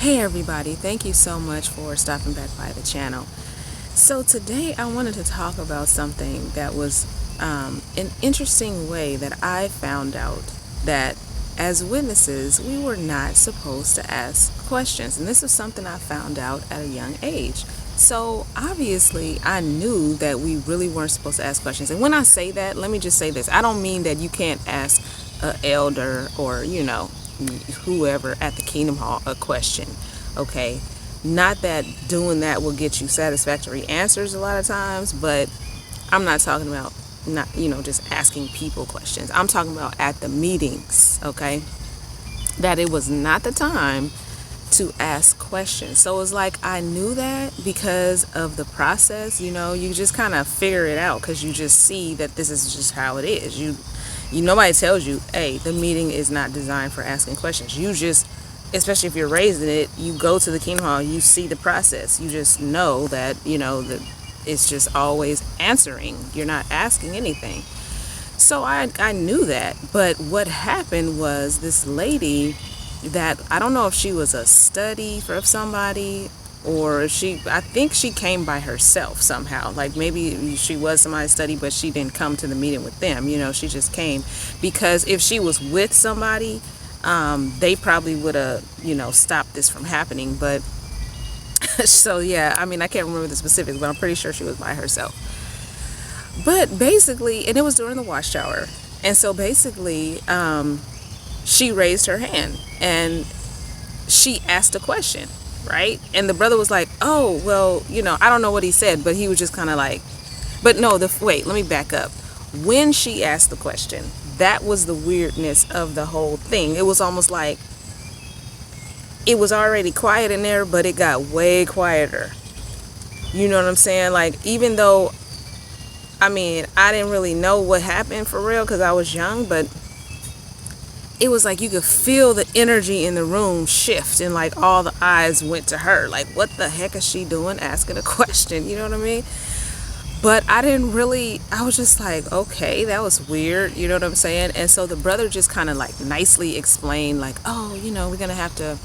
Hey everybody, thank you so much for stopping back by the channel. So today I wanted to talk about something that was an interesting way that I found out that as witnesses we were not supposed to ask questions, and this is something I found out at a young age. So obviously I knew that we really weren't supposed to ask questions, and when I say that, let me just say this: I don't mean that you can't ask an elder or whoever at the Kingdom Hall a question, okay? Not that doing that will get you satisfactory answers a lot of times, but I'm not talking about not just asking people questions. I'm talking about at the meetings, okay? That it was not the time to ask questions. So it's like I knew that because of the process. You just kind of figure it out because you just see that this is just how it is. Nobody tells you, hey, the meeting is not designed for asking questions. You just, especially if you're raised in it, you go to the Kingdom Hall, you see the process. You just know that, that it's just always answering. You're not asking anything. So I knew that. But what happened was this lady that, I don't know if she was a study for somebody or I think she came by herself somehow. Like maybe she was somebody's study, but she didn't come to the meeting with them. She just came because if she was with somebody, they probably would have, stopped this from happening. But so yeah, I mean, I can't remember the specifics, but I'm pretty sure she was by herself. But basically, and it was during the watchtower. And so basically, she raised her hand and she asked a question, right? And the brother was like, oh, well, I don't know what he said, but he was just kind of like, but no, wait, let me back up. When she asked the question, that was the weirdness of the whole thing. It was almost like it was already quiet in there, but it got way quieter. You know what I'm saying? Like, even though, I mean, I didn't really know what happened for real because I was young, but it was like you could feel the energy in the room shift, and like all the eyes went to her. Like, what the heck is she doing asking a question? You know what I mean? But I was just like, okay, that was weird. You know what I'm saying? And so the brother just kind of like nicely explained, like, oh, we're going to have to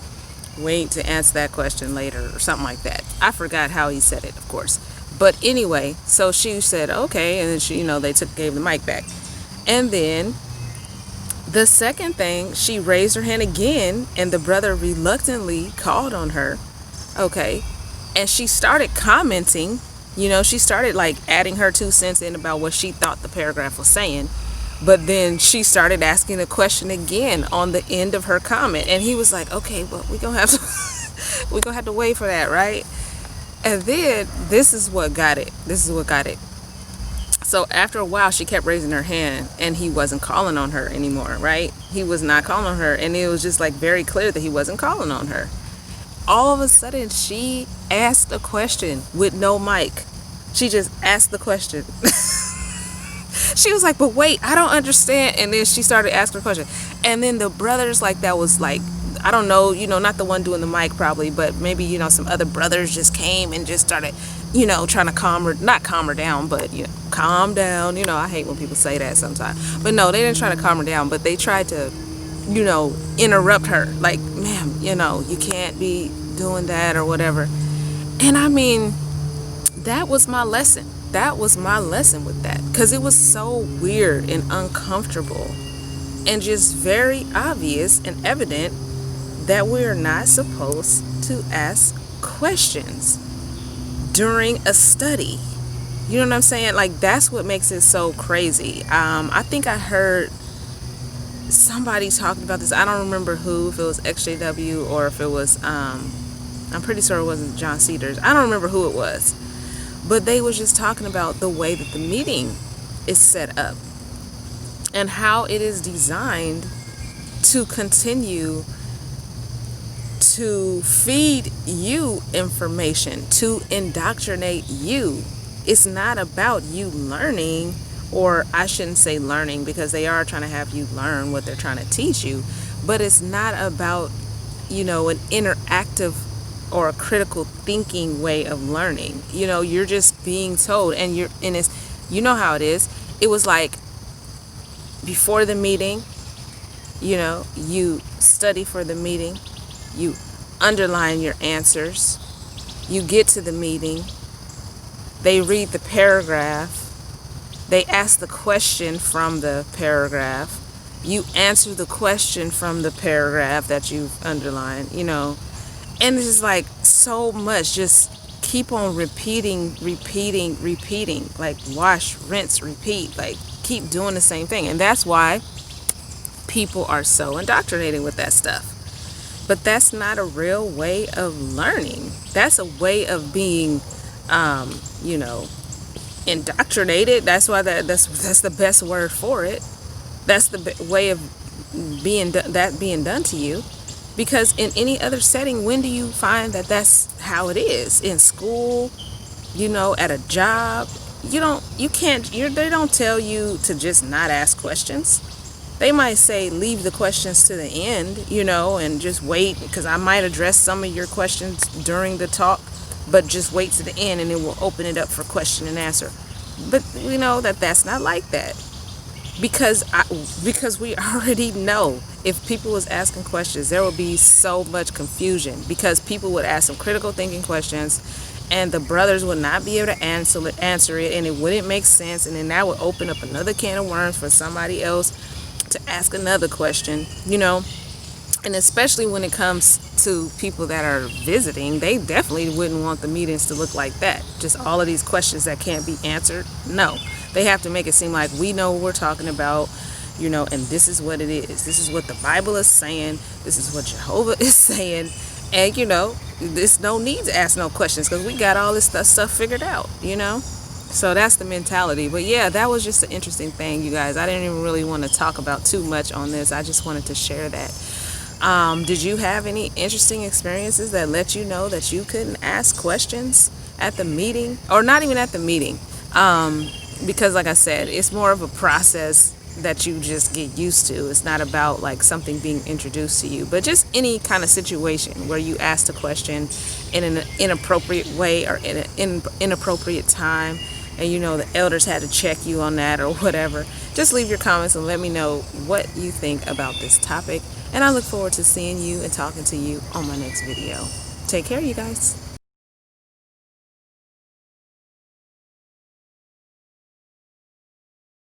wait to answer that question later or something like that. I forgot how he said it, of course. But anyway, so she said, okay. And then she, they gave the mic back. And then the second thing, she raised her hand again, and the brother reluctantly called on her, okay? And she started commenting, she started like adding her 2 cents in about what she thought the paragraph was saying. But then she started asking a question again on the end of her comment. And he was like, okay, well, we're going to have to wait for that, right? And then this is what got it. So after a while, she kept raising her hand and he wasn't calling on her anymore, right? He was not calling on her. And it was just like very clear that he wasn't calling on her. All of a sudden, she asked a question with no mic. She just asked the question. She was like, but wait, I don't understand. And then she started asking her question. And then the brothers, like, that was like, I don't know, not the one doing the mic probably, but maybe, some other brothers just came and just started, trying to not calm her down, but, calm down. I hate when people say that sometimes. But no, they didn't try to calm her down, but they tried to, interrupt her. Like, ma'am, you can't be doing that or whatever. And I mean, that was my lesson. That was my lesson with that. Because it was so weird and uncomfortable and just very obvious and evident that we're not supposed to ask questions during a study. You know what I'm saying? Like, that's what makes it so crazy. I think I heard somebody talking about this. I don't remember who, if it was XJW or if it was, I'm pretty sure it wasn't John Cedars. I don't remember who it was. But they was just talking about the way that the meeting is set up and how it is designed to continue to feed you information, to indoctrinate you. It's not about you learning, or I shouldn't say learning because they are trying to have you learn what they're trying to teach you, but it's not about, an interactive or a critical thinking way of learning. You're just being told, and it's, how it is. It was like before the meeting, you study for the meeting, you underline your answers. You get to the meeting. They read the paragraph. They ask the question from the paragraph. You answer the question from the paragraph that you've underlined, And it's just like so much. Just keep on repeating. Like wash, rinse, repeat. Like keep doing the same thing. And that's why people are so indoctrinated with that stuff. But that's not a real way of learning. That's a way of being, indoctrinated. That's why that's the best word for it. That's the way of being done to you. Because in any other setting, when do you find that that's how it is? In school, at a job, they don't tell you to just not ask questions. They might say leave the questions to the end, and just wait, because I might address some of your questions during the talk, but just wait to the end and it will open it up for question and answer. But we know that that's not like that, because we already know if people was asking questions, there would be so much confusion, because people would ask some critical thinking questions and the brothers would not be able to answer it, and it wouldn't make sense, and then that would open up another can of worms for somebody else to ask another question, and especially when it comes to people that are visiting, they definitely wouldn't want the meetings to look like that. Just all of these questions that can't be answered. No, they have to make it seem like we know what we're talking about, and this is what it is. This is what the Bible is saying. This is what Jehovah is saying. And, there's no need to ask no questions because we got all this stuff figured out, So that's the mentality. But yeah, that was just an interesting thing, you guys. I didn't even really want to talk about too much on this. I just wanted to share that. Did you have any interesting experiences that let you know that you couldn't ask questions at the meeting? Or not even at the meeting. Because like I said, it's more of a process that you just get used to. It's not about like something being introduced to you, but just any kind of situation where you asked a question in an inappropriate way or in an inappropriate time, and the elders had to check you on that or whatever. Just leave your comments and let me know what you think about this topic, and I look forward to seeing you and talking to you on my next video. Take care, you guys.